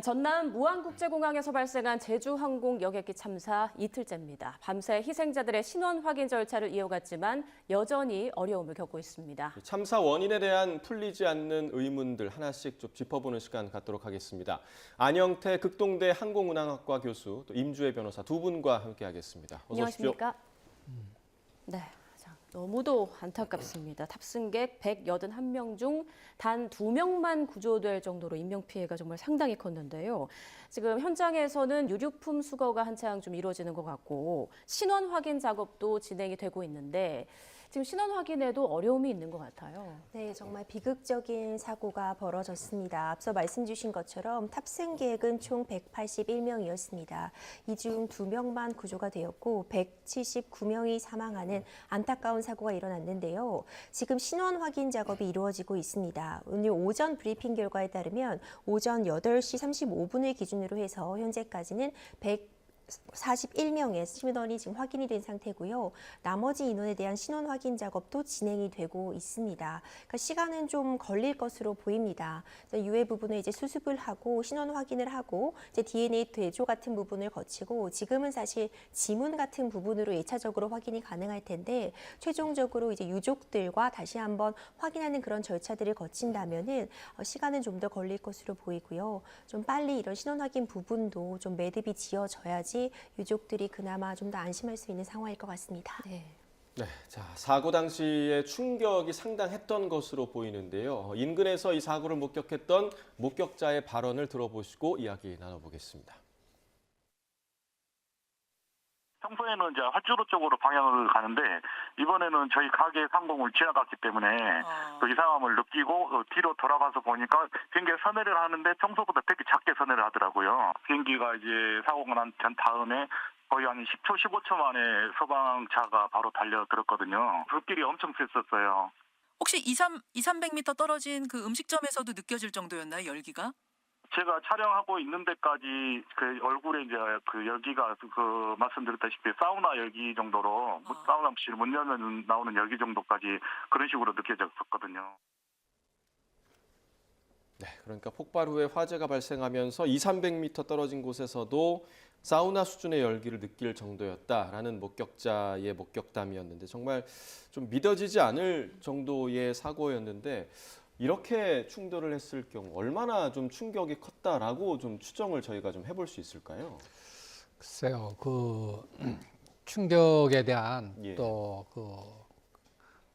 전남 무안국제공항에서 발생한 제주항공 여객기 참사 이틀째입니다. 밤새 희생자들의 신원 확인 절차를 이어갔지만 여전히 어려움을 겪고 있습니다. 참사 원인에 대한 풀리지 않는 의문들 하나씩 좀 짚어보는 시간 갖도록 하겠습니다. 안영태 극동대 항공운항학과 교수, 또 임주혜 변호사 두 분과 함께하겠습니다. 어서 오십시오. 안녕하십니까? 네. 너무도 안타깝습니다. 탑승객 181명 중 단 2명만 구조될 정도로 인명피해가 정말 상당히 컸는데요. 지금 현장에서는 유류품 수거가 한창 좀 이루어지는 것 같고 신원 확인 작업도 진행이 되고 있는데 지금 신원 확인에도 어려움이 있는 것 같아요. 네, 정말 비극적인 사고가 벌어졌습니다. 앞서 말씀 주신 것처럼 탑승객은 총 181명이었습니다. 이 중 2명만 구조가 되었고 179명이 사망하는 안타까운 사고가 일어났는데요. 지금 신원 확인 작업이 이루어지고 있습니다. 오늘 오전 브리핑 결과에 따르면 오전 8시 35분을 기준으로 해서 현재까지는 141명의 신원이 지금 확인이 된 상태고요. 나머지 인원에 대한 신원 확인 작업도 진행이 되고 있습니다. 그러니까 시간은 좀 걸릴 것으로 보입니다. 유해 부분을 이제 수습을 하고 신원 확인을 하고 이제 DNA 대조 같은 부분을 거치고 지금은 사실 지문 같은 부분으로 1차적으로 확인이 가능할 텐데 최종적으로 이제 유족들과 다시 한번 확인하는 그런 절차들을 거친다면은 시간은 좀 더 걸릴 것으로 보이고요. 좀 빨리 이런 신원 확인 부분도 좀 매듭이 지어져야지 유족들이 그나마 좀 더 안심할 수 있는 상황일 것 같습니다. 네. 네, 자, 사고 당시에 충격이 상당했던 것으로 보이는데요. 인근에서 이 사고를 목격했던 목격자의 발언을 들어보시고 이야기 나눠보겠습니다. 평소에는 이제 활주로 쪽으로 방향을 가는데 이번에는 저희 가게 상공을 지나갔기 때문에 그 이상함을 느끼고 뒤로 돌아가서 보니까 비행기가 선회를 하는데 평소보다 되게 작게 선회를 하더라고요. 비행기가 이제 사고가 난 다음에 거의 한 10초, 15초 만에 소방차가 바로 달려들었거든요. 불길이 엄청 셌었어요. 혹시 200~300m 떨어진 그 음식점에서도 느껴질 정도였나요, 열기가? 제가 촬영하고 있는 데까지 그 얼굴에 이제 그 열기가 그 말씀드렸다시피 사우나 열기 정도로 사우나실 문 열면 나오는 열기 정도까지 그런 식으로 느껴졌었거든요. 네, 그러니까 폭발 후에 화재가 발생하면서 200~300m 떨어진 곳에서도 사우나 수준의 열기를 느낄 정도였다라는 목격자의 목격담이었는데 정말 좀 믿어지지 않을 정도의 사고였는데 이렇게 충돌을 했을 경우 얼마나 좀 충격이 컸다라고 좀 추정을 저희가 좀 해볼 수 있을까요? 글쎄요, 그 충격에 대한 예. 또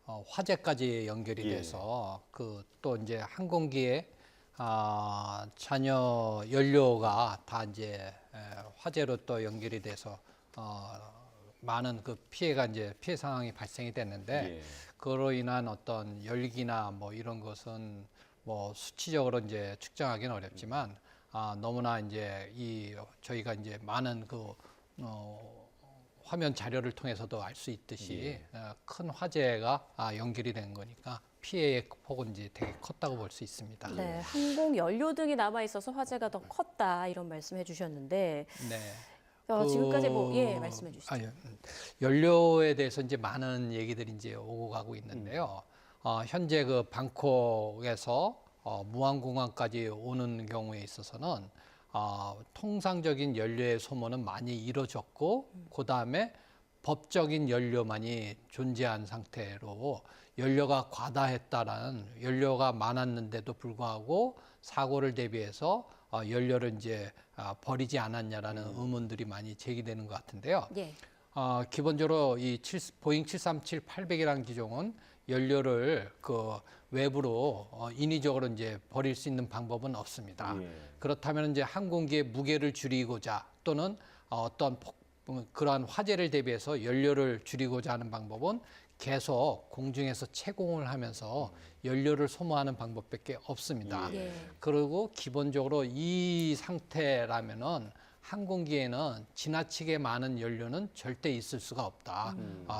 화재까지 연결이 돼서 그 또 이제 항공기에 잔여 연료가 다 이제 화재로 또 연결이 돼서 많은 그 피해가 이제 피해 상황이 발생이 됐는데 예. 그로 인한 어떤 열기나 뭐 이런 것은 뭐 수치적으로 이제 측정하기는 어렵지만 너무나 이제 저희가 이제 많은 그 화면 자료를 통해서도 알 수 있듯이 큰 화재가 연결이 된 거니까 피해의 폭은 이제 되게 컸다고 볼 수 있습니다. 네, 항공 연료 등이 남아 있어서 화재가 더 컸다 이런 말씀해 주셨는데 네. 지금까지 말씀해 주시죠. 연료에 대해서 이제 많은 얘기들이 이제 오고 가고 있는데요. 현재 그 방콕에서 무안공항까지 오는 경우에 있어서는 통상적인 연료의 소모는 많이 이루어졌고 그다음에 법적인 연료만이 존재한 상태로 연료가 과다했다라는 연료가 많았는데도 불구하고 사고를 대비해서 연료를 이제 버리지 않았냐라는 의문들이 많이 제기되는 것 같은데요. 예. 기본적으로 이 보잉 737-800이라는 기종은 연료를 그 외부로 인위적으로 이제 버릴 수 있는 방법은 없습니다. 그렇다면 이제 항공기의 무게를 줄이고자 또는 어떤 그러한 화재를 대비해서 연료를 줄이고자 하는 방법은 계속 공중에서 채공을 하면서 연료를 소모하는 방법밖에 없습니다. 그리고 기본적으로 이 상태라면은 항공기에는 지나치게 많은 연료는 절대 있을 수가 없다.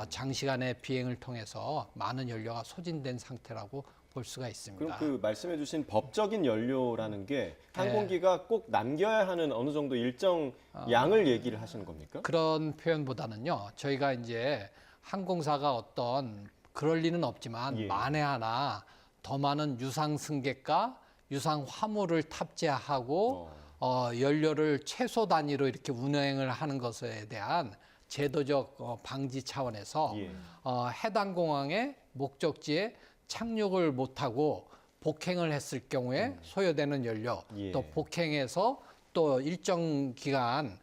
장시간의 비행을 통해서 많은 연료가 소진된 상태라고 볼 수가 있습니다. 그럼 그 말씀해 주신 법적인 연료라는 게 항공기가 꼭 남겨야 하는 어느 정도 일정 양을 얘기를 하시는 겁니까? 그런 표현보다는요. 저희가 이제 항공사가 어떤 그럴 리는 없지만 만에 하나 더 많은 유상 승객과 유상 화물을 탑재하고 연료를 최소 단위로 이렇게 운행을 하는 것에 대한 제도적 방지 차원에서 예. 해당 공항의 목적지에 착륙을 못하고 복행을 했을 경우에 소요되는 연료, 예. 또 복행해서 또 일정 기간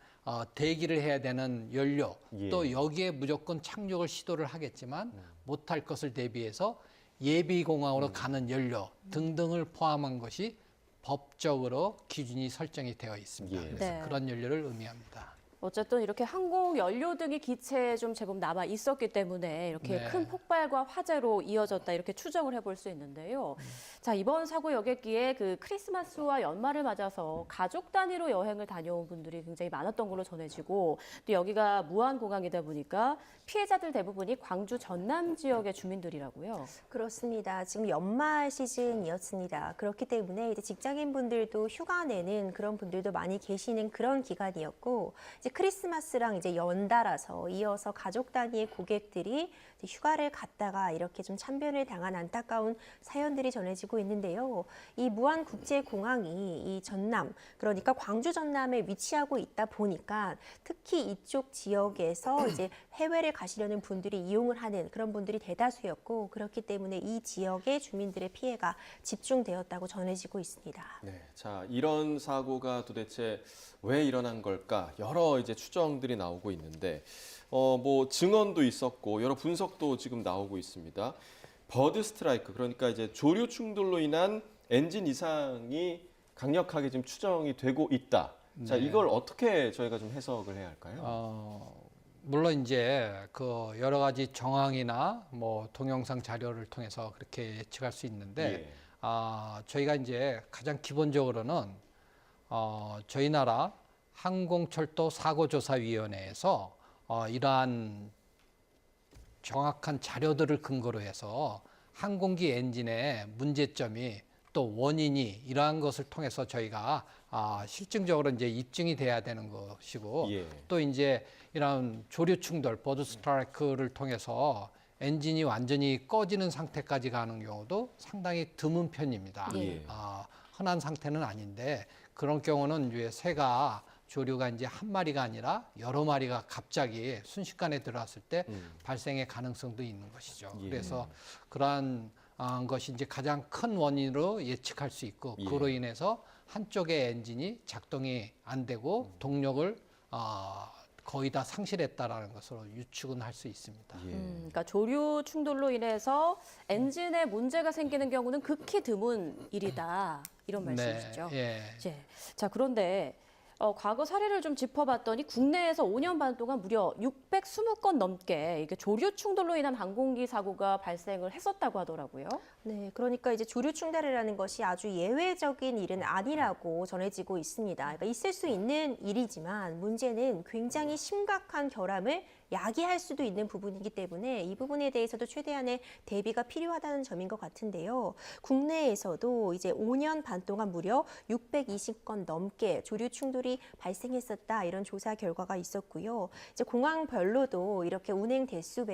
대기를 해야 되는 연료, 예. 또 여기에 무조건 착륙을 시도를 하겠지만 못할 것을 대비해서 예비 공항으로 가는 연료 등등을 포함한 것이 법적으로 기준이 설정이 되어 있습니다. 예. 그래서 네. 그런 연료를 의미합니다. 어쨌든 이렇게 항공 연료 등이 기체에 좀 제법 남아 있었기 때문에 이렇게 네. 큰 폭발과 화재로 이어졌다 이렇게 추정을 해볼 수 있는데요. 자, 이번 사고 여객기에 그 크리스마스와 연말을 맞아서 가족 단위로 여행을 다녀온 분들이 굉장히 많았던 걸로 전해지고 또 여기가 무안공항이다 보니까 피해자들 대부분이 광주 전남 지역의 주민들이라고요. 그렇습니다. 지금 연말 시즌이었습니다. 그렇기 때문에 이제 직장인분들도 휴가 내는 그런 분들도 많이 계시는 그런 기간이었고, 이제 크리스마스랑 이제 연달아서 이어서 가족 단위의 고객들이 이제 휴가를 갔다가 이렇게 좀 참변을 당한 안타까운 사연들이 전해지고 있는데요. 이 무안국제공항이 이 전남, 그러니까 광주 전남에 위치하고 있다 보니까 특히 이쪽 지역에서 이제 해외를 가시려는 분들이 이용을 하는 그런 분들이 대다수였고, 그렇기 때문에 이 지역의 주민들의 피해가 집중되었다고 전해지고 있습니다. 네, 자 이런 사고가 도대체 왜 일어난 걸까? 여러 이제 추정들이 나오고 있는데, 뭐 증언도 있었고 여러 분석도 지금 나오고 있습니다. 버드 스트라이크, 그러니까 이제 조류 충돌로 인한 엔진 이상이 강력하게 지금 추정이 되고 있다. 자 네. 이걸 어떻게 저희가 좀 해석을 해야 할까요? 물론 이제 그 여러 가지 정황이나 뭐 동영상 자료를 통해서 그렇게 예측할 수 있는데, 예. 저희가 이제 가장 기본적으로는 저희 나라 항공철도 사고조사위원회에서 이러한 정확한 자료들을 근거로 해서 항공기 엔진의 문제점이 또 원인이 이러한 것을 통해서 저희가 실증적으로 이제 입증이 돼야 되는 것이고, 예. 또 이제 이런 조류 충돌, 버드 스트라이크를 통해서 엔진이 완전히 꺼지는 상태까지 가는 경우도 상당히 드문 편입니다. 예. 흔한 상태는 아닌데, 그런 경우는 이제 새가 조류가 이제 한 마리가 아니라 여러 마리가 갑자기 순식간에 들어왔을 때 발생의 가능성도 있는 것이죠. 예. 그래서 그러한 것이 이제 가장 큰 원인으로 예측할 수 있고, 예. 그로 인해서 한쪽의 엔진이 작동이 안 되고 동력을 거의 다 상실했다라는 것으로 유축은 할 수 있습니다. 예. 그러니까 조류 충돌로 인해서 엔진에 문제가 생기는 경우는 극히 드문 일이다 이런 말씀이시죠. 네, 예. 예. 자, 그런데 과거 사례를 좀 짚어봤더니 국내에서 5년 반 동안 무려 620건 넘게 이게 조류 충돌로 인한 항공기 사고가 발생을 했었다고 하더라고요. 네, 그러니까 이제 조류 충돌이라는 것이 아주 예외적인 일은 아니라고 전해지고 있습니다. 그러니까 있을 수 있는 일이지만 문제는 굉장히 심각한 결함을 야기할 수도 있는 부분이기 때문에 이 부분에 대해서도 최대한의 대비가 필요하다는 점인 것 같은데요. 국내에서도 이제 5년 반 동안 무려 620건 넘게 조류 충돌이 발생했었다, 이런 조사 결과가 있었고요. 이제 공항별로도 이렇게 운행 대수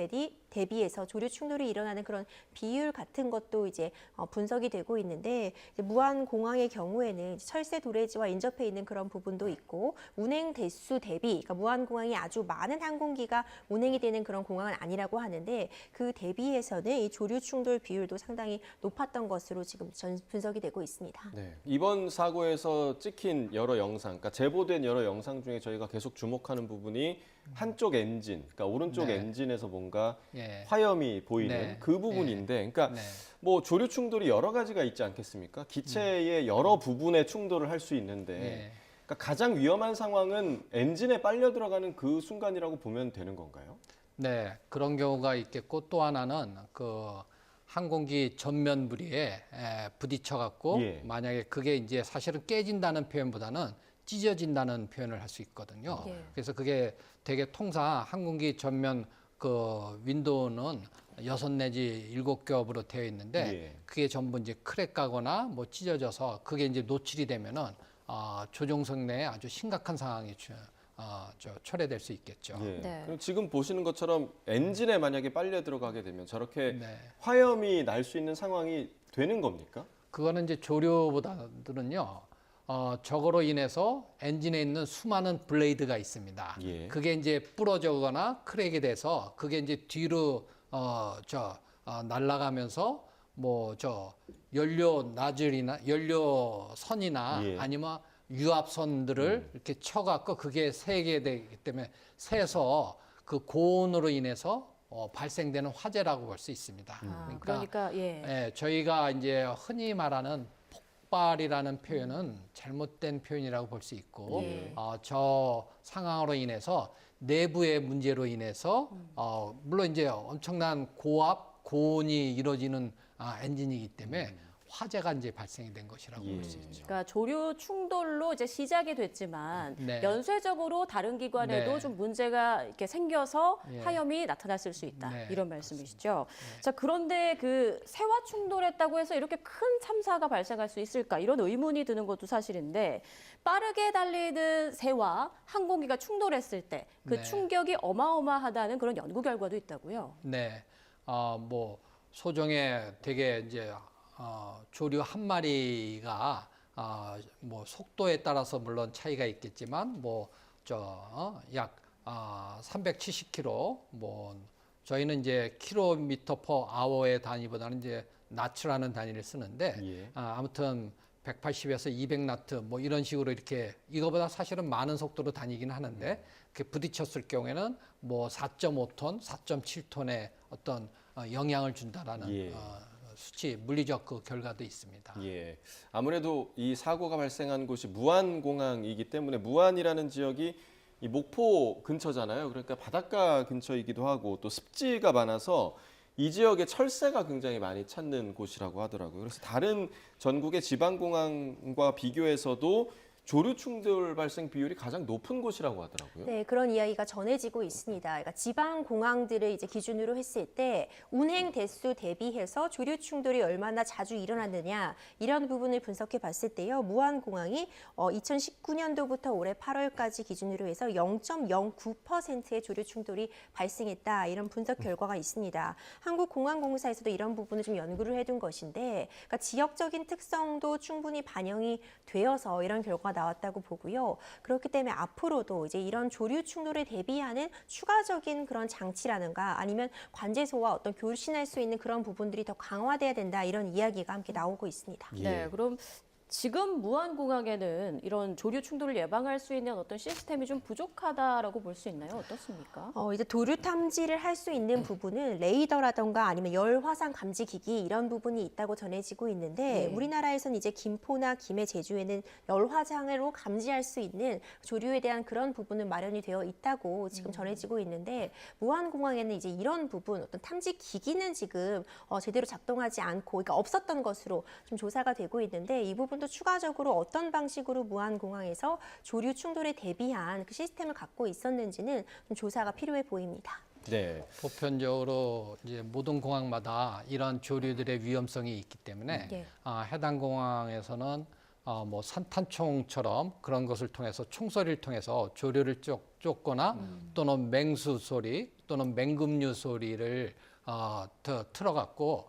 대비해서 조류 충돌이 일어나는 그런 비율 같은 것도 이제 분석이 되고 있는데, 이제 무안공항의 경우에는 철새 도래지와 인접해 있는 그런 부분도 있고, 운행 대수 대비, 그러니까 무안공항이 아주 많은 항공기가 운행이 되는 그런 공항은 아니라고 하는데, 그 대비해서는 이 조류 충돌 비율도 상당히 높았던 것으로 지금 분석이 되고 있습니다. 네, 이번 사고에서 찍힌 여러 영상, 그러니까 제보된 여러 영상 중에 저희가 계속 주목하는 부분이 한쪽 엔진, 그러니까 오른쪽 네. 엔진에서 뭔가 예. 화염이 보이는 네. 그 부분인데, 그러니까 네. 뭐 조류 충돌이 여러 가지가 있지 않겠습니까? 기체의 여러 부분에 충돌을 할 수 있는데, 예. 그러니까 가장 위험한 상황은 엔진에 빨려 들어가는 그 순간이라고 보면 되는 건가요? 네, 그런 경우가 있겠고, 또 하나는 그 항공기 전면 부리에 부딪혀 갖고 예. 만약에 그게 이제 사실은 깨진다는 표현보다는 찢어진다는 표현을 할 수 있거든요. 예. 그래서 그게 되게 통상 항공기 전면 그 윈도우는 6 내지 7겹으로 되어 있는데, 예. 그게 전부 이제 크랙 가거나 뭐 찢어져서 그게 이제 노출이 되면은 조종석 내에 아주 심각한 상황이 초래될 수 있겠죠. 예. 네. 그럼 지금 보시는 것처럼 엔진에 만약에 빨려 들어가게 되면 저렇게 네. 화염이 날 수 있는 상황이 되는 겁니까? 그거는 이제 조류보다는요, 저거로 인해서 엔진에 있는 수많은 블레이드가 있습니다. 예. 그게 이제 부러져거나 크랙이 돼서 그게 이제 뒤로 날아가면서 뭐 연료 나즐이나 연료선이나 예. 아니면 유압선들을 이렇게 쳐갖고 그게 새게 되기 때문에 새서 그 고온으로 인해서 발생되는 화재라고 볼 수 있습니다. 그러니까 예. 예, 저희가 이제 흔히 말하는 폭발이라는 표현은 잘못된 표현이라고 볼 수 있고 예. 저 상황으로 인해서 내부의 문제로 인해서 물론 이제 엄청난 고압, 고온이 이루어지는 엔진이기 때문에 화재가 이제 발생이 된 것이라고 볼 수 있죠. 그러니까 조류 충돌로 이제 시작이 됐지만 네. 연쇄적으로 다른 기관에도 네. 좀 문제가 이렇게 생겨서 예. 화염이 나타났을 수 있다. 네, 이런 말씀이시죠. 자, 그런데 그 새와 충돌했다고 해서 이렇게 큰 참사가 발생할 수 있을까? 이런 의문이 드는 것도 사실인데 빠르게 달리는 새와 항공기가 충돌했을 때 그 네. 충격이 어마어마하다는 그런 연구 결과도 있다고요. 네, 뭐 소정에 되게 이제 조류 한 마리가 뭐 속도에 따라서 물론 차이가 있겠지만 뭐 약 370km 뭐 저희는 이제 킬로미터 퍼 아워의 단위보다는 이제 나츠라는 단위를 쓰는데 예. 아무튼 180에서 200나트 뭐 이런 식으로 이렇게 이거보다 사실은 많은 속도로 다니긴 하는데 그 부딪혔을 경우에는 뭐 4.5톤, 4.7톤의 어떤 영향을 준다라는 예. 수치 물리적 그 결과도 있습니다. 예. 아무래도 이 사고가 발생한 곳이 무안공항이기 때문에 무안이라는 지역이 이 목포 근처잖아요. 그러니까 바닷가 근처이기도 하고 또 습지가 많아서 이 지역에 철새가 굉장히 많이 찾는 곳이라고 하더라고요. 그래서 다른 전국의 지방공항과 비교해서도 조류 충돌 발생 비율이 가장 높은 곳이라고 하더라고요. 네, 그런 이야기가 전해지고 있습니다. 그러니까 지방 공항들을 이제 기준으로 했을 때 운행 대수 대비해서 조류 충돌이 얼마나 자주 일어났느냐 이런 부분을 분석해 봤을 때요. 무안공항이 2019년도부터 올해 8월까지 기준으로 해서 0.09%의 조류 충돌이 발생했다 이런 분석 결과가 있습니다. 한국공항공사에서도 이런 부분을 좀 연구를 해둔 것인데, 그러니까 지역적인 특성도 충분히 반영이 되어서 이런 결과가 나왔다고 보고요. 그렇기 때문에 앞으로도 이제 이런 조류 충돌에 대비하는 추가적인 그런 장치라든가 아니면 관제소와 어떤 교신할 수 있는 그런 부분들이 더 강화돼야 된다 이런 이야기가 함께 나오고 있습니다. 예. 네, 그럼 지금 무안공항에는 이런 조류 충돌을 예방할 수 있는 어떤 시스템이 좀 부족하다라고 볼 수 있나요? 어떻습니까? 이제 도류 탐지를 할 수 있는 부분은 레이더라던가 아니면 열 화상 감지 기기 이런 부분이 있다고 전해지고 있는데 네. 우리나라에서는 이제 김포나 김해, 제주에는 열 화상으로 감지할 수 있는 조류에 대한 그런 부분은 마련이 되어 있다고 지금 전해지고 있는데 무안공항에는 이제 이런 부분 어떤 탐지 기기는 지금 제대로 작동하지 않고 그러니까 없었던 것으로 좀 조사가 되고 있는데 이 부분도 추가적으로 어떤 방식으로 무안공항에서 조류 충돌에 대비한 그 시스템을 갖고 있었는지는 좀 조사가 필요해 보입니다. 네. 보편적으로 이제 모든 공항마다 이런 조류들의 위험성이 있기 때문에 예. 해당 공항에서는 뭐 산탄총처럼 그런 것을 통해서 총소리를 통해서 조류를 쫓거나 또는 맹수 소리 또는 맹금류 소리를 틀어갖고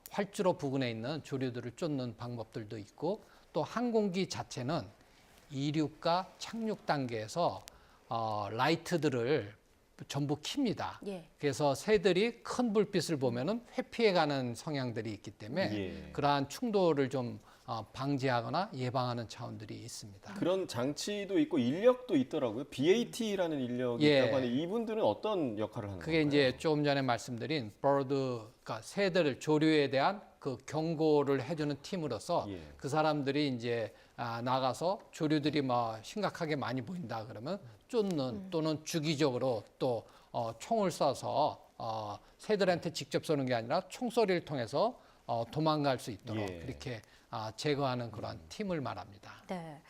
활주로 부근에 있는 조류들을 쫓는 방법들도 있고 또 항공기 자체는 이륙과 착륙 단계에서 라이트들을 전부 킵니다. 예. 그래서 새들이 큰 불빛을 보면은 회피해가는 성향들이 있기 때문에 예. 그러한 충돌을 좀 방지하거나 예방하는 차원들이 있습니다. 그런 장치도 있고 인력도 있더라고요. BAT라는 인력이 예. 있다고 하는데 이분들은 어떤 역할을 하는 그게 건가요? 이제 조금 전에 말씀드린 그러니까 새들 조류에 대한 그 경고를 해주는 팀으로서 예. 그 사람들이 이제 나가서 조류들이 뭐 심각하게 많이 보인다 그러면 쫓는 또는 주기적으로 또 총을 쏴서 새들한테 직접 쏘는 게 아니라 총소리를 통해서 도망갈 수 있도록 예. 그렇게 제거하는 그런 팀을 말합니다. 네.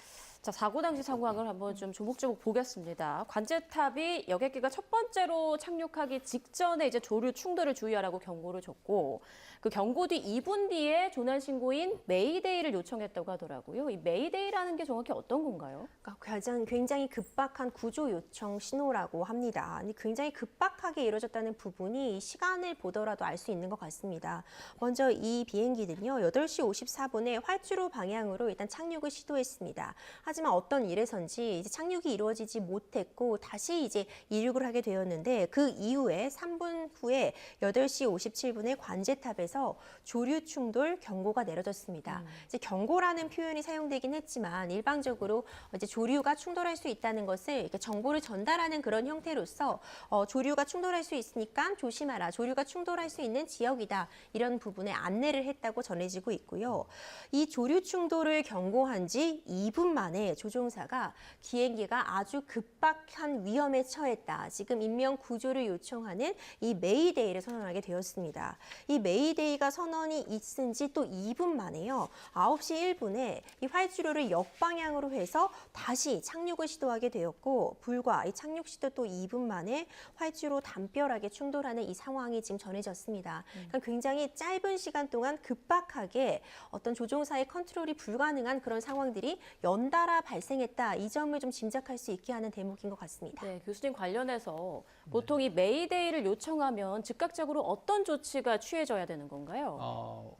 자, 사고 당시 상황을 한번 좀 조목조목 보겠습니다. 관제탑이 여객기가 첫 번째로 착륙하기 직전에 이제 조류 충돌을 주의하라고 경고를 줬고, 그 경고 뒤 2분 뒤에 조난 신고인 메이데이를 요청했다고 하더라고요. 이 메이데이라는 게 정확히 어떤 건가요? 그러니까 굉장히 급박한 구조 요청 신호라고 합니다. 굉장히 급박하게 이루어졌다는 부분이 시간을 보더라도 알 수 있는 것 같습니다. 먼저 이 비행기는요, 8시 54분에 활주로 방향으로 일단 착륙을 시도했습니다. 하지만 어떤 일에선지 이제 착륙이 이루어지지 못했고 다시 이제 이륙을 하게 되었는데, 그 이후에 3분 후에 8시 57분에 관제탑에서 조류 충돌 경고가 내려졌습니다. 이제 경고라는 표현이 사용되긴 했지만 일방적으로 이제 조류가 충돌할 수 있다는 것을 이렇게 정보를 전달하는 그런 형태로서 조류가 충돌할 수 있으니까 조심하라, 조류가 충돌할 수 있는 지역이다, 이런 부분에 안내를 했다고 전해지고 있고요. 이 조류 충돌을 경고한 지 2분 만에 조종사가 비행기가 아주 급박한 위험에 처했다, 지금 인명 구조를 요청하는 이 메이데이를 선언하게 되었습니다. 이 메이데이가 선언이 있은 지 또 2분 만에요, 9시 1분에 이 활주로를 역방향으로 해서 다시 착륙을 시도하게 되었고, 불과 이 착륙 시도 또 2분 만에 활주로 담벼락에 충돌하는 이 상황이 지금 전해졌습니다. 그러니까 굉장히 짧은 시간 동안 급박하게 어떤 조종사의 컨트롤이 불가능한 그런 상황들이 연달아 발생했다, 이 점을 좀 짐작할 수 있게 하는 대목인 것 같습니다. 네, 교수님 관련해서 보통 이 메이데이를 요청하면 즉각적으로 어떤 조치가 취해져야 되는 건가요?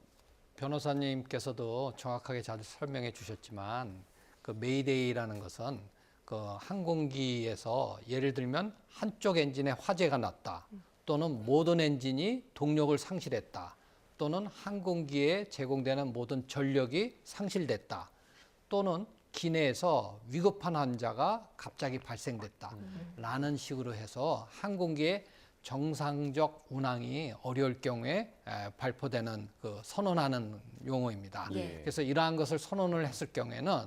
변호사님께서도 정확하게 잘 설명해 주셨지만, 그 메이데이라는 것은 그 항공기에서 예를 들면 한쪽 엔진에 화재가 났다, 또는 모든 엔진이 동력을 상실했다, 또는 항공기에 제공되는 모든 전력이 상실됐다, 또는 기내에서 위급한 환자가 갑자기 발생됐다 라는 식으로 해서 항공기의 정상적 운항이 어려울 경우에 발표되는 그 선언하는 용어입니다. 예. 그래서 이러한 것을 선언을 했을 경우에는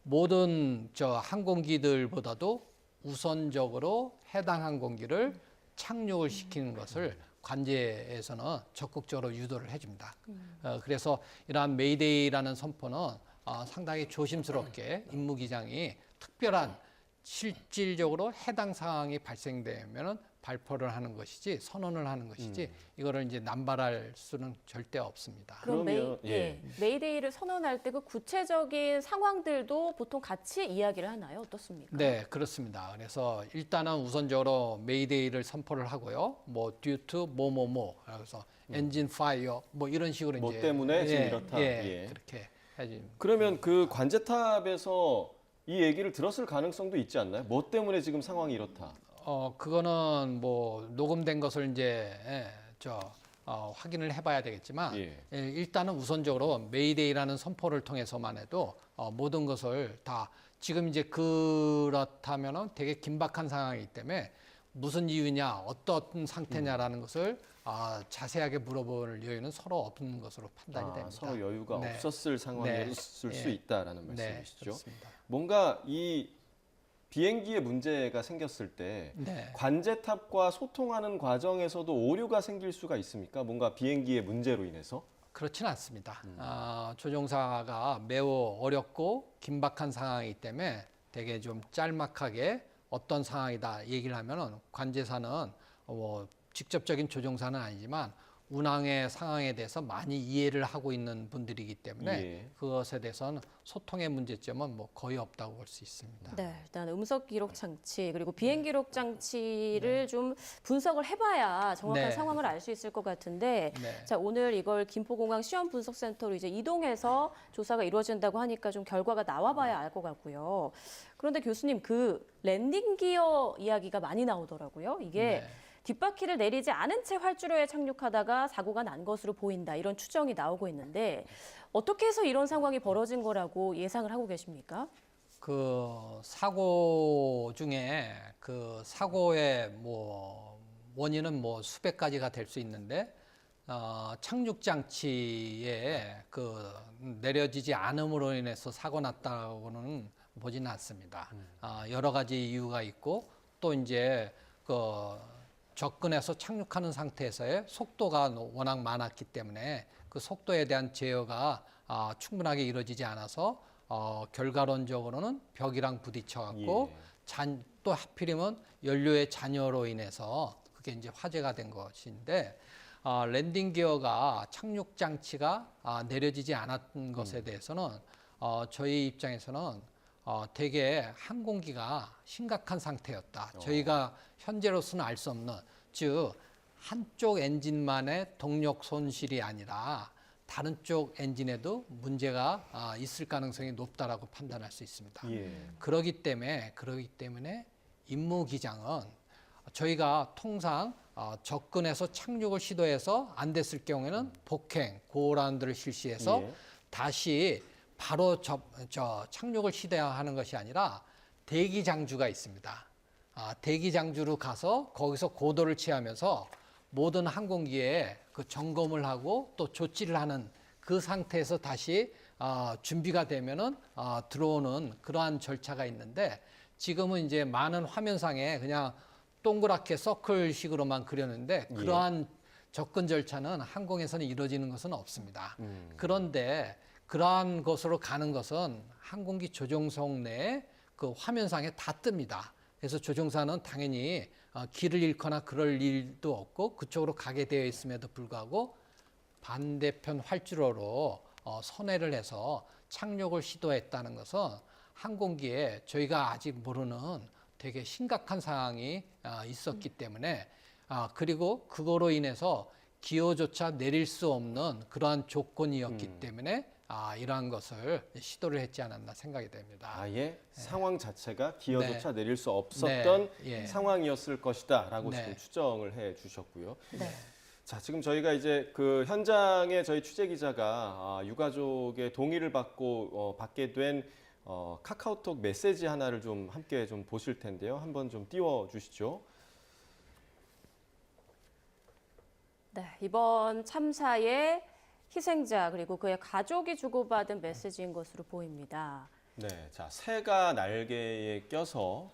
모든 항공기들보다도 우선적으로 해당 항공기를 착륙을 시키는 것을 관제에서는 적극적으로 유도를 해줍니다. 그래서 이러한 메이데이라는 선포는 상당히 조심스럽게 임무기장이 특별한 실질적으로 해당 상황이 발생되면은 발표를 하는 것이지, 선언을 하는 것이지, 이거를 이제 남발할 수는 절대 없습니다. 그럼 그러면, 메이데이를 선언할 때 그 구체적인 상황들도 보통 같이 이야기를 하나요? 어떻습니까? 네, 그렇습니다. 그래서 일단은 우선적으로 메이데이를 선포를 하고요. 뭐 due to 뭐뭐뭐, 그래서 엔진 파이어 뭐 이런 식으로 뭐 이제 때문에 지금 이렇다. 예. 그렇게 해야지. 그러면 그 관제탑에서 이 얘기를 들었을 가능성도 있지 않나요? 뭐 때문에 지금 상황이 이렇다. 그거는 뭐 녹음된 것을 이제 확인을 해봐야 되겠지만, 예. 일단은 우선적으로 메이데이라는 선포를 통해서만 해도 모든 것을 다, 지금 이제 그렇다면은 되게 긴박한 상황이기 때문에 무슨 이유냐, 어떤 상태냐라는 것을 자세하게 물어볼 여유는 서로 없는 것으로 판단이 됩니다. 서로 여유가 네. 없었을 상황이었을 네. 수 있다라는 네, 말씀이시죠. 그렇습니다. 뭔가 이 비행기에 문제가 생겼을 때 네. 관제탑과 소통하는 과정에서도 오류가 생길 수가 있습니까? 뭔가 비행기의 문제로 인해서? 그렇지는 않습니다. 조종사가 매우 어렵고 긴박한 상황이기 때문에 되게 좀 짤막하게 어떤 상황이다 얘기를 하면은 관제사는 뭐 직접적인 조종사는 아니지만 운항의 상황에 대해서 많이 이해를 하고 있는 분들이기 때문에 예. 그것에 대해서는 소통의 문제점은 뭐 거의 없다고 볼 수 있습니다. 네, 일단 음성 기록 장치 그리고 비행 기록 장치를 좀 분석을 해봐야 정확한 네. 상황을 알 수 있을 것 같은데, 네. 자 오늘 이걸 김포공항 시험 분석센터로 이제 이동해서 조사가 이루어진다고 하니까 좀 결과가 나와봐야 알 것 같고요. 그런데 교수님, 그 랜딩 기어 이야기가 많이 나오더라고요. 이게 네. 뒷바퀴를 내리지 않은 채 활주로에 착륙하다가 사고가 난 것으로 보인다, 이런 추정이 나오고 있는데 어떻게 해서 이런 상황이 벌어진 거라고 예상을 하고 계십니까? 그 사고 중에 그 사고의 뭐 원인은 뭐 수백 가지가 될 수 있는데 착륙 장치에 그 내려지지 않음으로 인해서 사고 났다고는 보지는 않습니다. 여러 가지 이유가 있고, 또 이제 그 접근해서 착륙하는 상태에서의 속도가 워낙 많았기 때문에 그 속도에 대한 제어가 충분하게 이루어지지 않아서 결과론적으로는 벽이랑 부딪혀갖고 예. 또 하필이면 연료의 잔여로 인해서 그게 이제 화재가 된 것인데 랜딩 기어가 착륙 장치가 내려지지 않았던 것에 대해서는 저희 입장에서는 되게 항공기가 심각한 상태였다. 저희가 현재로서는 알 수 없는 즉 한쪽 엔진만의 동력 손실이 아니라 다른 쪽 엔진에도 문제가 있을 가능성이 높다라고 판단할 수 있습니다. 예. 그러기 때문에 임무 기장은 저희가 통상 접근해서 착륙을 시도해서 안 됐을 경우에는 복행, 고라운드를 실시해서 예. 다시 바로 착륙을 시도하는 것이 아니라 대기 장주가 있습니다. 대기 장주로 가서 거기서 고도를 취하면서 모든 항공기에 그 점검을 하고 또 조치를 하는 그 상태에서 다시 준비가 되면은 들어오는 그러한 절차가 있는데 지금은 이제 많은 화면상에 그냥 동그랗게 서클식으로만 그렸는데 그러한 접근 절차는 항공에서는 이루어지는 것은 없습니다. 그런데 그러한 것으로 가는 것은 항공기 조종석 내에 그 화면상에 다 뜹니다. 그래서 조종사는 당연히 길을 잃거나 그럴 일도 없고 그쪽으로 가게 되어 있음에도 불구하고 반대편 활주로로 선회를 해서 착륙을 시도했다는 것은 항공기에 저희가 아직 모르는 되게 심각한 상황이 있었기 때문에 그리고 그거로 인해서 기어조차 내릴 수 없는 그러한 조건이었기 때문에 이러한 것을 시도를 했지 않았나 생각이 됩니다. 아예 상황 자체가 기어조차 네. 내릴 수 없었던 예. 상황이었을 것이다라고 네. 지금 추정을 해 주셨고요. 네. 자, 지금 저희가 이제 그 현장에 저희 취재 기자가 유가족의 동의를 받고 받게 된 카카오톡 메시지 하나를 좀 함께 좀 보실 텐데요. 한번 좀 띄워 주시죠. 네, 이번 참사의 희생자 그리고 그의 가족이 주고받은 메시지인 것으로 보입니다. 네, 자, 새가 날개에 껴서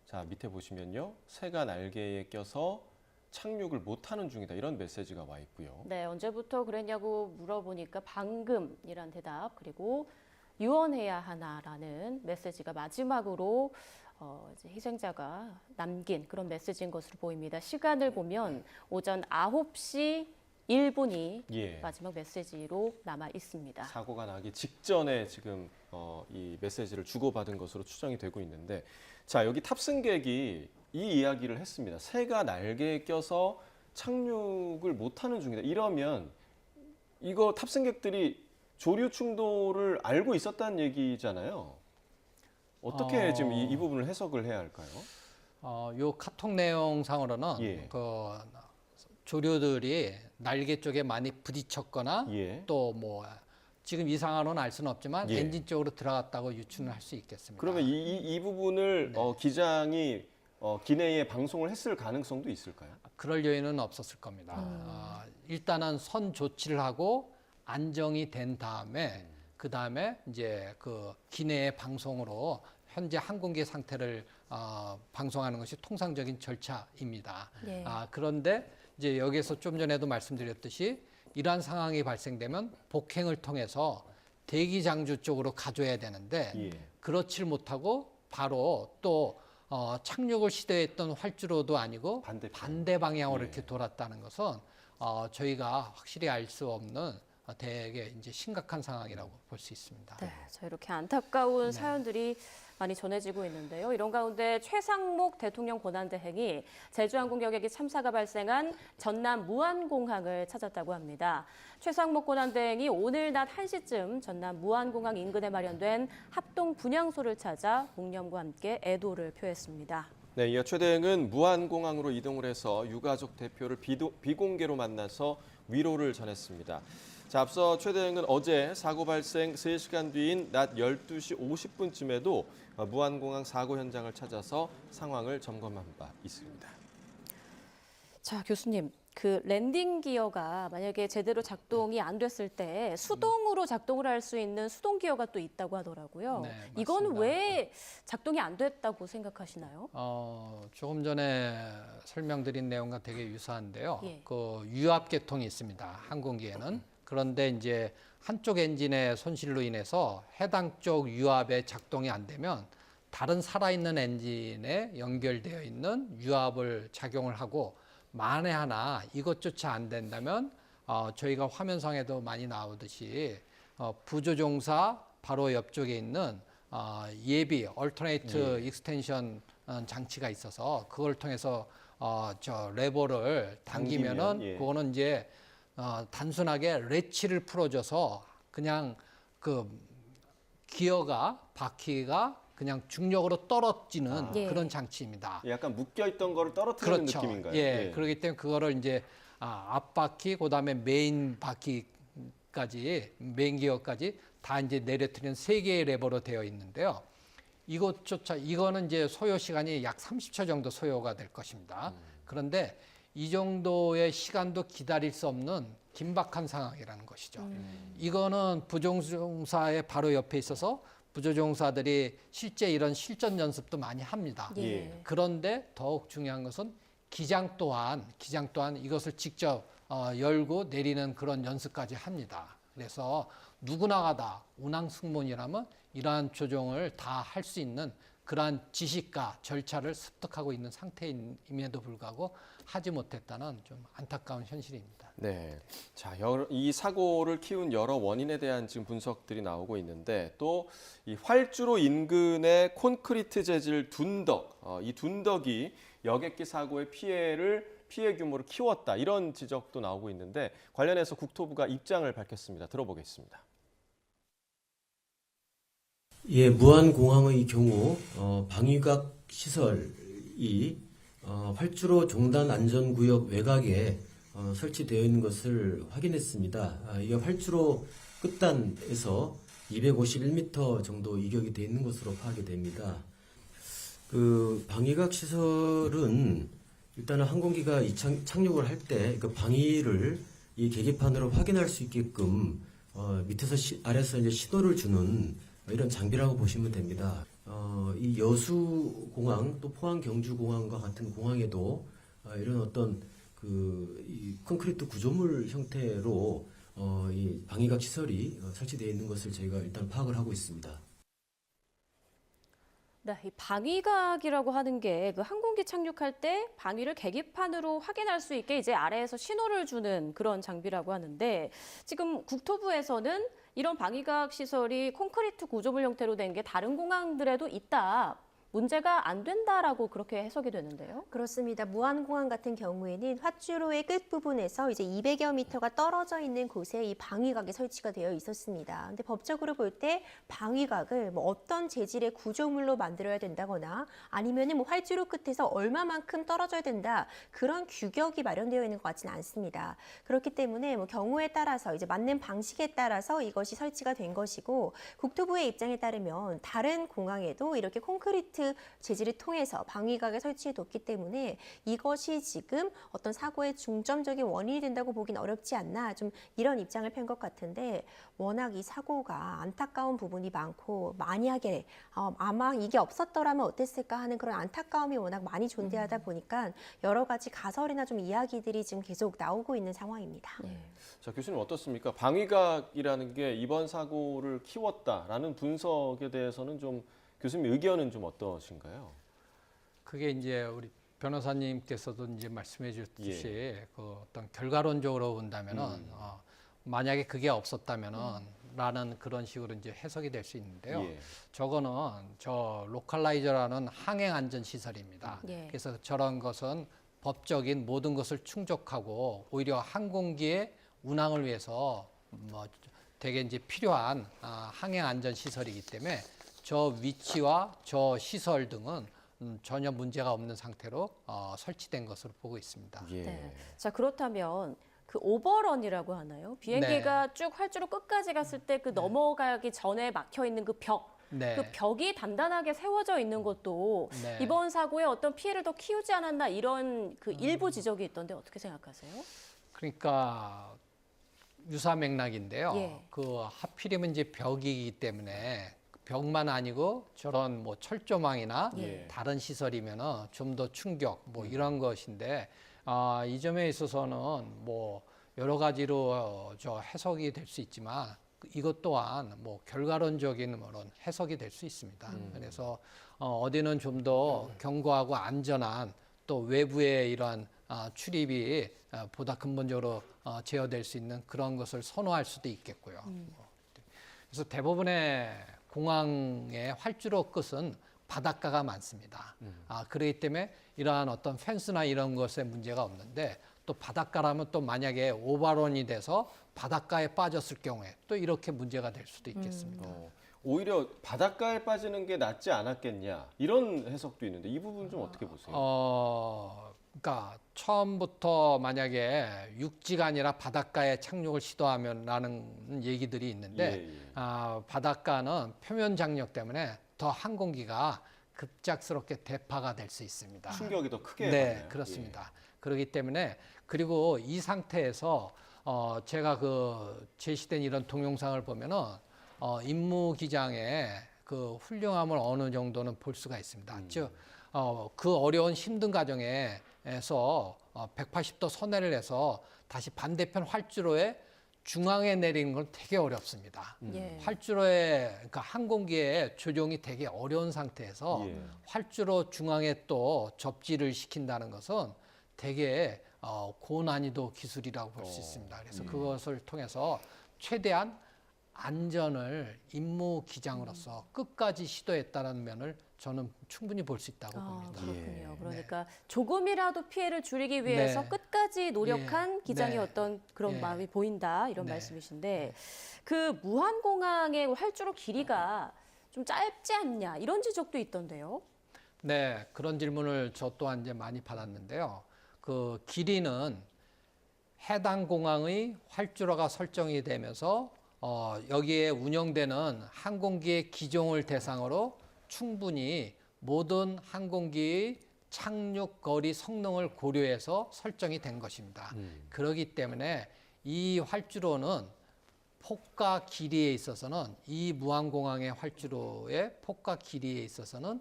자, 밑에 보시면요. 새가 날개에 껴서 착륙을 못하는 중이다. 이런 메시지가 와 있고요. 네, 언제부터 그랬냐고 물어보니까 방금이란 대답 그리고 유언해야 하나라는 메시지가 마지막으로 이제 희생자가 남긴 그런 메시지인 것으로 보입니다. 시간을 보면 오전 9시 1분이 예. 마지막 메시지로 남아 있습니다. 사고가 나기 직전에 지금 이 메시지를 주고받은 것으로 추정이 되고 있는데 자, 여기 탑승객이 이 이야기를 했습니다. 새가 날개에 껴서 착륙을 못하는 중이다. 이러면 이거 탑승객들이 조류 충돌을 알고 있었다는 얘기잖아요. 어떻게 지금 이 부분을 해석을 해야 할까요? 요 카톡 내용상으로는 예. 그 조류들이 날개 쪽에 많이 부딪혔거나 예. 또 뭐 지금 이 상황으로는 알 수는 없지만 예. 엔진 쪽으로 들어갔다고 유추는 할 수 있겠습니다. 그러면 이 부분을 네. 기장이 기내에 방송을 했을 가능성도 있을까요? 그럴 여유는 없었을 겁니다. 일단은 선 조치를 하고 안정이 된 다음에 그 다음에 이제 그 기내의 방송으로 현재 항공기 상태를 방송하는 것이 통상적인 절차입니다. 예. 그런데 이제 여기서 좀 전에도 말씀드렸듯이 이러한 상황이 발생되면 복행을 통해서 대기 장주 쪽으로 가줘야 되는데 예. 그렇지 못하고 바로 또 착륙을 시도했던 활주로도 아니고 반대편. 반대 방향으로 예. 이렇게 돌았다는 것은 저희가 확실히 알 수 없는 되게 이제 심각한 상황이라고 볼 수 있습니다. 네, 자 이렇게 안타까운 사연들이 많이 전해지고 있는데요. 이런 가운데 최상목 대통령 권한대행이 제주항공 격역기 참사가 발생한 전남 무안공항을 찾았다고 합니다. 최상목 권한대행이 오늘 낮 1시쯤 전남 무안공항 인근에 마련된 합동 분향소를 찾아 묵념과 함께 애도를 표했습니다. 네, 이어 최 대행은 무안공항으로 이동을 해서 유가족 대표를 비공개로 만나서 위로를 전했습니다. 자, 앞서 최 대행은 어제 사고 발생 3시간 뒤인 낮 12시 50분쯤에도 무안공항 사고 현장을 찾아서 상황을 점검한 바 있습니다. 자, 교수님. 그 랜딩 기어가 만약에 제대로 작동이 안 됐을 때 수동으로 작동을 할 수 있는 수동 기어가 또 있다고 하더라고요. 네, 이건 맞습니다. 왜 작동이 안 됐다고 생각하시나요? 조금 전에 설명드린 내용과 되게 유사한데요. 예. 그 유압 계통이 있습니다. 항공기에는. 그런데 이제 한쪽 엔진의 손실로 인해서 해당 쪽 유압에 작동이 안 되면 다른 살아있는 엔진에 연결되어 있는 유압을 작용을 하고 만에 하나 이것조차 안 된다면 저희가 화면상에도 많이 나오듯이 부조종사 바로 옆쪽에 있는 예비 얼터네이트 익스텐션 장치가 있어서 그걸 통해서 저 레버를 당기면은 예. 그거는 이제 단순하게 레치를 풀어줘서 그냥 그 기어가 바퀴가 그냥 중력으로 떨어지는 예. 그런 장치입니다. 약간 묶여있던 거를 떨어뜨리는 그렇죠. 느낌인가요? 예, 그렇기 때문에 그거를 이제 앞바퀴, 그다음에 메인 바퀴까지, 메인 기어까지 다 이제 내려뜨리는 3개의 레버로 되어 있는데요. 이거는 이제 소요 시간이 약 30초 정도 소요가 될 것입니다. 그런데 이 정도의 시간도 기다릴 수 없는 긴박한 상황이라는 것이죠. 이거는 부조종사의 바로 옆에 있어서 부조종사들이 실제 이런 실전 연습도 많이 합니다. 예. 그런데 더욱 중요한 것은 기장 또한 이것을 직접 열고 내리는 그런 연습까지 합니다. 그래서 누구나가 다 운항승무원이라면 이러한 조종을 다 할 수 있는 그러한 지식과 절차를 습득하고 있는 상태임에도 불구하고 하지 못했다는 좀 안타까운 현실입니다. 네. 자, 이 사고를 키운 여러 원인에 대한 지금 분석들이 나오고 있는데 또 이 활주로 인근의 콘크리트 재질 둔덕, 이 둔덕이 여객기 사고의 피해 규모를 키웠다 이런 지적도 나오고 있는데 관련해서 국토부가 입장을 밝혔습니다. 들어보겠습니다. 예, 무안공항의 경우 방위각 시설이 활주로 종단 안전구역 외곽에 설치되어 있는 것을 확인했습니다. 이 활주로 끝단에서 251m 정도 이격이 되어 있는 것으로 파악이 됩니다. 그 방위각 시설은 일단은 항공기가 착륙을 할 때 그 방위를 이 계기판으로 확인할 수 있게끔 밑에서 아래에서 이제 신호를 주는 이런 장비라고 보시면 됩니다. 이 여수공항 또 포항 경주공항과 같은 공항에도 이런 어떤 이 콘크리트 구조물 형태로 이 방위각 시설이 설치되어 있는 것을 저희가 일단 파악을 하고 있습니다. 네, 이 방위각이라고 하는 게 그 항공기 착륙할 때 방위를 계기판으로 확인할 수 있게 이제 아래에서 신호를 주는 그런 장비라고 하는데 지금 국토부에서는 이런 방위각 시설이 콘크리트 구조물 형태로 된 게 다른 공항들에도 있다. 문제가 안 된다라고 그렇게 해석이 되는데요. 그렇습니다. 무안공항 같은 경우에는 활주로의 끝부분에서 이제 200여 미터가 떨어져 있는 곳에 이 방위각이 설치가 되어 있었습니다. 근데 법적으로 볼 때 방위각을 뭐 어떤 재질의 구조물로 만들어야 된다거나 아니면은 뭐 활주로 끝에서 얼마만큼 떨어져야 된다. 그런 규격이 마련되어 있는 것 같지는 않습니다. 그렇기 때문에 뭐 경우에 따라서 이제 맞는 방식에 따라서 이것이 설치가 된 것이고 국토부의 입장에 따르면 다른 공항에도 이렇게 콘크리트 재질을 통해서 방위각을 설치해뒀기 때문에 이것이 지금 어떤 사고의 중점적인 원인이 된다고 보긴 어렵지 않나 좀 이런 입장을 편 것 같은데 워낙 이 사고가 안타까운 부분이 많고 만약에 아마 이게 없었더라면 어땠을까 하는 그런 안타까움이 워낙 많이 존재하다 보니까 여러 가지 가설이나 좀 이야기들이 지금 계속 나오고 있는 상황입니다. 자, 교수님 어떻습니까? 방위각이라는 게 이번 사고를 키웠다라는 분석에 대해서는 좀 교수님 의견은 좀 어떠신가요? 그게 이제 우리 변호사님께서도 이제 말씀해 주셨듯이 그 어떤 결과론적으로 본다면은 만약에 그게 없었다면은 라는 그런 식으로 이제 해석이 될 수 있는데요. 저거는 저 로컬라이저라는 항행 안전 시설입니다. 그래서 저런 것은 법적인 모든 것을 충족하고 오히려 항공기의 운항을 위해서 뭐 되게 이제 필요한 항행 안전 시설이기 때문에 저 위치와 저 시설 등은 전혀 문제가 없는 상태로 설치된 것으로 보고 있습니다. 네. 자, 그렇다면 그 오버런이라고 하나요? 비행기가 쭉 활주로 끝까지 갔을 때 그 넘어가기 전에 막혀 있는 그 벽. 그 벽이 단단하게 세워져 있는 것도 이번 사고에 어떤 피해를 더 키우지 않았나 이런 그 일부 지적이 있던데 어떻게 생각하세요? 그러니까 유사 맥락인데요. 그 하필이면 이제 벽이기 때문에 벽만 아니고 저런 뭐 철조망이나 다른 시설이면은 좀 더 충격 뭐 이런 것인데 이 점에 있어서는 뭐 여러 가지로 저 해석이 될 수 있지만 이것 또한 뭐 결과론적인 그런 해석이 될 수 있습니다. 그래서 어디는 좀 더 견고하고 안전한 또 외부의 이러한 출입이 보다 근본적으로 제어될 수 있는 그런 것을 선호할 수도 있겠고요. 그래서 대부분의 공항의 활주로 끝은 바닷가가 많습니다. 그렇기 때문에 이러한 어떤 펜스나 이런 것에 문제가 없는데 또 바닷가라면 또 만약에 오버런이 돼서 바닷가에 빠졌을 경우에 또 이렇게 문제가 될 수도 있겠습니다. 오히려 바닷가에 빠지는 게 낫지 않았겠냐 이런 해석도 있는데 이 부분 좀 어떻게 보세요? 그러니까 처음부터 만약에 육지가 아니라 바닷가에 착륙을 시도하면라는 얘기들이 있는데 바닷가는 표면 장력 때문에 더 항공기가 급작스럽게 대파가 될 수 있습니다. 충격이 더 크게 네, 받나요? 그렇습니다. 그렇기 때문에 그리고 이 상태에서 제가 그 제시된 이런 동영상을 보면은 임무기장의 그 훌륭함을 어느 정도는 볼 수가 있습니다. 즉, 그 어려운 힘든 과정에서 180도 선회를 해서 다시 반대편 활주로에 중앙에 내리는 건 되게 어렵습니다. 예. 활주로에 그러니까 항공기의 조종이 되게 어려운 상태에서 활주로 중앙에 또 접지를 시킨다는 것은 되게 고난이도 기술이라고 볼 수 있습니다. 그래서 그것을 통해서 최대한 안전을 임무 기장으로서 끝까지 시도했다는 면을 저는 충분히 볼 수 있다고 봅니다. 그렇군요. 그러니까 조금이라도 피해를 줄이기 위해서 네. 끝까지 노력한 예. 기장의 네. 어떤 그런 예. 마음이 보인다 이런 네. 말씀이신데 그 무한공항의 활주로 길이가 좀 짧지 않냐 이런 지적도 있던데요. 네, 그런 질문을 저 또한 이제 많이 받았는데요. 그 길이는 해당 공항의 활주로가 설정이 되면서 여기에 운영되는 항공기의 기종을 대상으로 충분히 모든 항공기의 착륙 거리 성능을 고려해서 설정이 된 것입니다. 그렇기 때문에 이 활주로는 폭과 길이에 있어서는 이 무한공항의 활주로의 폭과 길이에 있어서는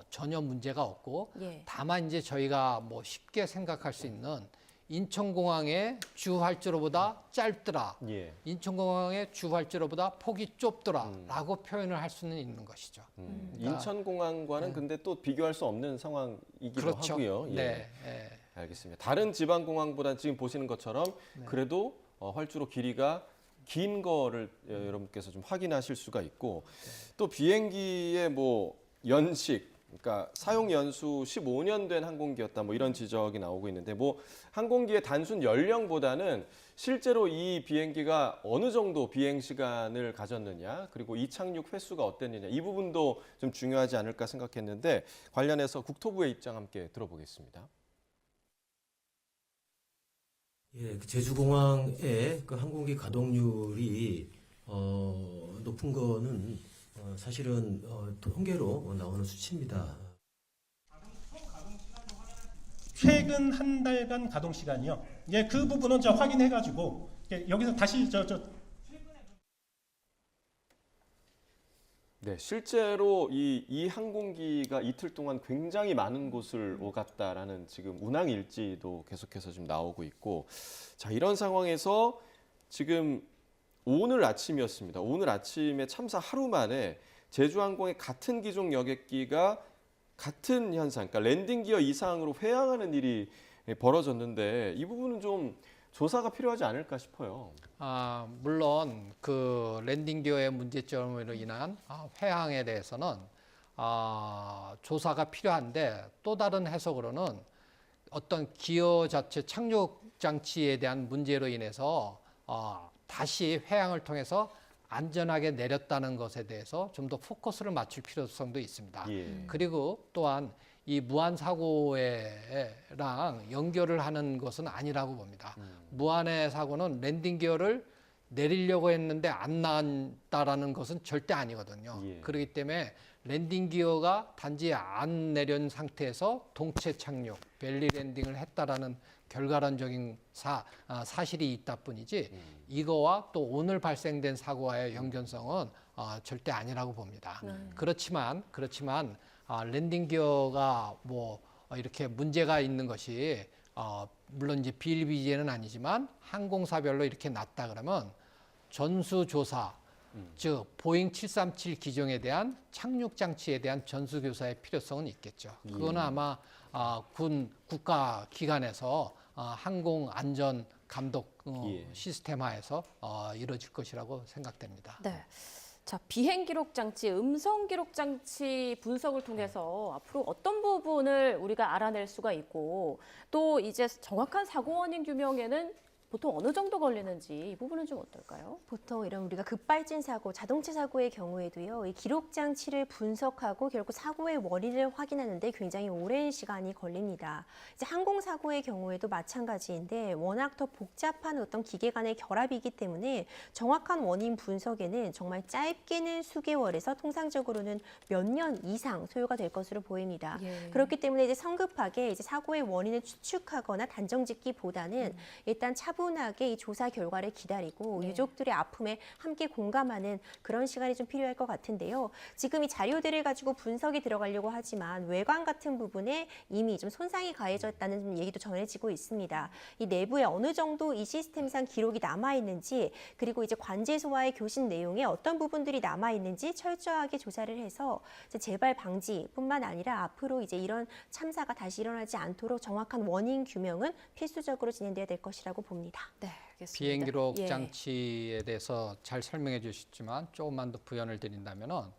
전혀 문제가 없고 예. 다만 이제 저희가 뭐 쉽게 생각할 수 있는 인천공항의 주 활주로보다 짧더라. 예. 인천공항의 주 활주로보다 폭이 좁더라라고 표현을 할 수는 있는 것이죠. 인천공항과는 근데 또 비교할 수 없는 상황이기도 그렇죠. 하고요. 예. 네. 예. 알겠습니다. 다른 지방공항보다 지금 보시는 것처럼 그래도 활주로 길이가 긴 거를 여러분께서 좀 확인하실 수가 있고 또 비행기의 뭐 연식 그러니까 사용 연수 15년 된 항공기였다 뭐 이런 지적이 나오고 있는데 뭐 항공기의 단순 연령보다는 실제로 이 비행기가 어느 정도 비행 시간을 가졌느냐 그리고 이착륙 횟수가 어땠느냐 이 부분도 좀 중요하지 않을까 생각했는데 관련해서 국토부의 입장 함께 들어보겠습니다. 예, 그 제주공항의 그 항공기 가동률이 높은 거는 사실은 통계로 나오는 수치입니다. 최근 한 달간 가동 시간이요. 예, 그 부분은 저 확인해가지고 여기서 다시 네, 실제로 이 항공기가 이틀 동안 굉장히 많은 곳을 오갔다라는 지금 운항 일지도 계속해서 지금 나오고 있고, 자 이런 상황에서 지금 오늘 아침이었습니다. 오늘 아침에 참사 하루 만에 제주항공의 같은 기종 여객기가 같은 현상, 그러니까 랜딩 기어 이상으로 회항하는 일이 벌어졌는데 이 부분은 좀 조사가 필요하지 않을까 싶어요. 물론 그 랜딩 기어의 문제점으로 인한 회항에 대해서는 조사가 필요한데 또 다른 해석으로는 어떤 기어 자체 착륙 장치에 대한 문제로 인해서 다시 회항을 통해서 안전하게 내렸다는 것에 대해서 좀 더 포커스를 맞출 필요성도 있습니다. 예. 그리고 또한 이 무한 사고랑 연결을 하는 것은 아니라고 봅니다. 무한의 사고는 랜딩 기어를 내리려고 했는데 안 나왔다라는 것은 절대 아니거든요. 예. 그렇기 때문에 랜딩 기어가 단지 안 내린 상태에서 동체 착륙, 벨리 랜딩을 했다라는 결과론적인 사실이 있다 뿐이지 이거와 또 오늘 발생된 사고와의 연관성은 절대 아니라고 봅니다. 그렇지만 랜딩 기어가 뭐 이렇게 문제가 있는 것이 물론 이제 비일비재는 아니지만 항공사별로 이렇게 났다 그러면 전수조사, 즉 보잉 737 기종에 대한 착륙 장치에 대한 전수조사의 필요성은 있겠죠. 그거는 아마 군 국가 기관에서 항공 안전 감독 시스템화에서 이루어질 것이라고 생각됩니다. 네. 자, 비행 기록 장치, 음성 기록 장치 분석을 통해서 앞으로 어떤 부분을 우리가 알아낼 수가 있고 또 이제 정확한 사고 원인 규명에는 보통 어느 정도 걸리는지 이 부분은 좀 어떨까요? 보통 이런 우리가 급발진 사고, 자동차 사고의 경우에도요, 이 기록 장치를 분석하고 결국 사고의 원인을 확인하는데 굉장히 오랜 시간이 걸립니다. 이제 항공 사고의 경우에도 마찬가지인데 워낙 더 복잡한 어떤 기계 간의 결합이기 때문에 정확한 원인 분석에는 정말 짧게는 수개월에서 통상적으로는 몇 년 이상 소요가 될 것으로 보입니다. 예. 그렇기 때문에 이제 성급하게 이제 사고의 원인을 추측하거나 단정짓기보다는 일단 차분하게 이 조사 결과를 기다리고 네. 유족들의 아픔에 함께 공감하는 그런 시간이 좀 필요할 것 같은데요. 지금 이 자료들을 가지고 분석이 들어가려고 하지만 외관 같은 부분에 이미 좀 손상이 가해졌다는 좀 얘기도 전해지고 있습니다. 이 내부에 어느 정도 이 시스템상 기록이 남아 있는지 그리고 이제 관제소와의 교신 내용에 어떤 부분들이 남아 있는지 철저하게 조사를 해서 이제 재발 방지뿐만 아니라 앞으로 이제 이런 참사가 다시 일어나지 않도록 정확한 원인 규명은 필수적으로 진행돼야 될 것이라고 봅니다. 네, 알겠습니다. 비행 기록 예. 장치에 대해서 잘 설명해 주셨지만 조금만 더 부연을 드린다면은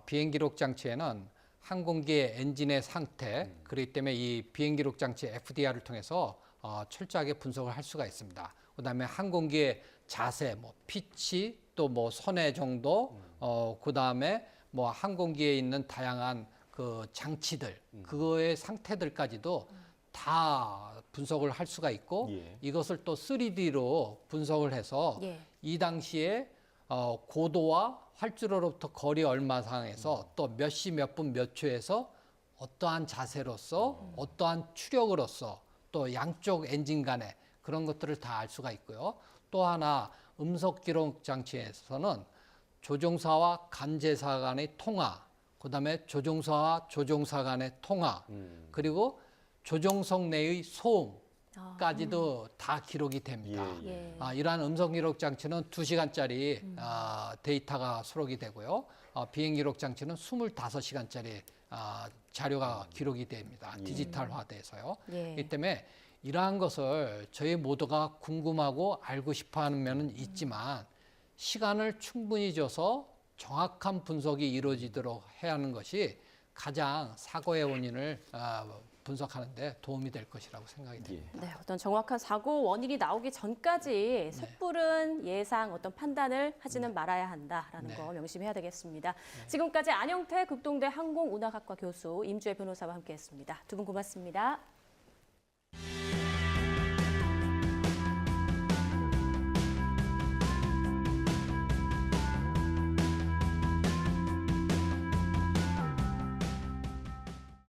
비행 기록 장치에는 항공기의 엔진의 상태, 그렇기 때문에 이 비행 기록 장치 FDR을 통해서 철저하게 분석을 할 수가 있습니다. 그다음에 항공기의 자세, 뭐 피치, 또 뭐 선의 정도, 그다음에 뭐 항공기에 있는 다양한 그 장치들, 그거의 상태들까지도 다 분석을 할 수가 있고 이것을 또 3D로 분석을 해서 예. 이 당시에 고도와 활주로로부터 거리 얼마 상에서 또 몇 시 몇 분 몇 초에서 어떠한 자세로서 어떠한 추력으로서 또 양쪽 엔진 간에 그런 것들을 다 알 수가 있고요. 또 하나 음성 기록 장치에서는 조종사와 관제사 간의 통화, 그다음에 조종사와 조종사 간의 통화, 그리고 조종석 내의 소음까지도 다 기록이 됩니다. 예. 이러한 음성 기록 장치는 2시간짜리 데이터가 수록이 되고요. 비행 기록 장치는 25시간짜리 자료가 기록이 됩니다. 디지털화돼서요. 예. 이 때문에 이러한 것을 저희 모두가 궁금하고 알고 싶어하는 면은 있지만 시간을 충분히 줘서 정확한 분석이 이루어지도록 해야 하는 것이 가장 사고의 원인을 분석하는 데 도움이 될 것이라고 생각이 됩니다. 네, 어떤 정확한 사고 원인이 나오기 전까지 섣부른 예상, 어떤 판단을 하지는 말아야 한다라는 거 명심해야 되겠습니다. 지금까지 안영태 극동대 항공운항학과 교수 임주혜 변호사와 함께했습니다. 두 분 고맙습니다.